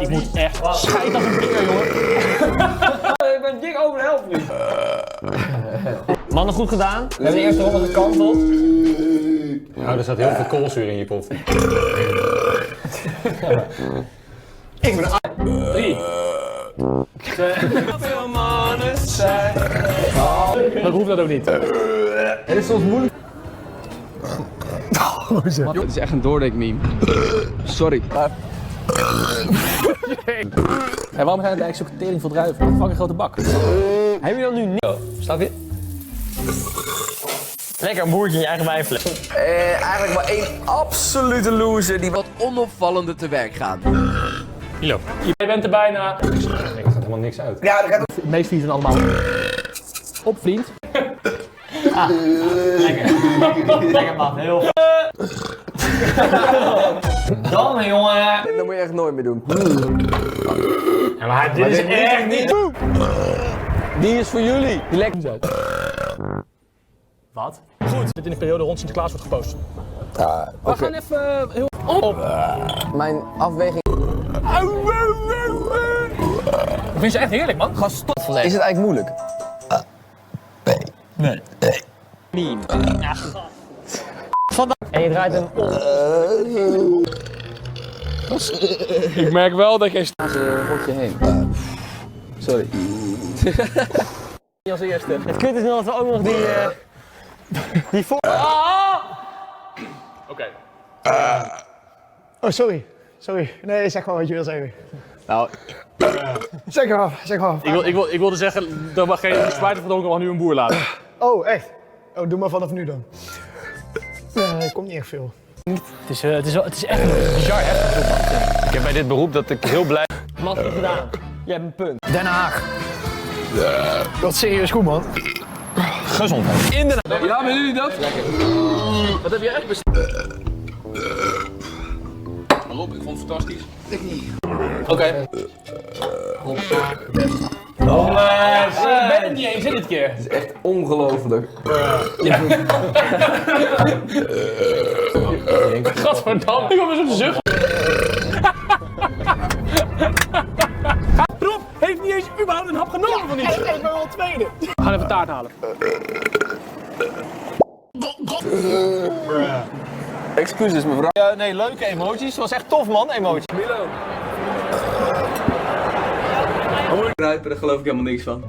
Ik moet echt scheiden als een bier, jongen. Ik ben dik over de helft nu. Mannen, goed gedaan. We hebben de eerste ronde gekanteld. Nou, er staat heel veel koolzuur in je koffie. Ik ben 3. Veel mannen zijn. Dat hoeft dat ook niet. Het is soms moeilijk. Het is echt een doordenkmeme. Sorry. En waarom zijn het eigenlijk zulke tering voor druiven? Wat een fucking grote bak. Heb je dat nu niet? Snap je? Lekker een boertje in je eigen wijnfles. Eigenlijk maar één absolute loser die wat onopvallender te werk gaat. Milo. Je bent er bijna. Er gaat helemaal niks uit. Ja, dat gaat het meest vies zijn allemaal. Op, vriend. Lekker. Lekker man, heel Dan jongen. Dat moet je echt nooit meer doen. Ja, maar dit is echt niet. Die is voor jullie. Die lekt uit. Wat? Goed. Dit in de periode rond Sinterklaas wordt gepost. We gaan even heel op. Mijn afweging. Ik vind ze echt heerlijk, man. Ga stop. Is het eigenlijk moeilijk? Nee. Meme. Ja. En je draait hem om. Ik merk wel dat jij Rondje heen. Sorry. Als eerste. Het kut is nog dat we ook nog die voor... Oké. Oh, sorry. Sorry. Nee, zeg maar wat je wil zeggen. Nou, Zeg maar af, zeg maar af. ik wilde zeggen dat we geen spijt verdronken, maar nu een boer laten. Oh, echt? Oh, doe maar vanaf nu dan. Nee, komt niet echt veel. Het is echt een bizar heftig beroep, man. Ik heb bij dit beroep dat ik heel blij... Wat heb je gedaan? Je hebt een punt. Den Haag. Dat is serieus goed, man. Gezondheid. In de... Ja, willen jullie dat? Wat heb je echt besteld? Rob, ik vond het fantastisch. Oké. Jongens, ik ben het niet eens in dit keer. Het is echt ongelooflijk. Gadverdamme, ik kom eens op de zucht. Rob heeft niet eens überhaupt een hap genomen van iets. Ik ben wel tweede. We gaan even taart halen. Excuses mevrouw. Ja, nee, leuke emoties. Het was echt tof, man, emoties. Milo. Grijpen, daar geloof ik helemaal niks van.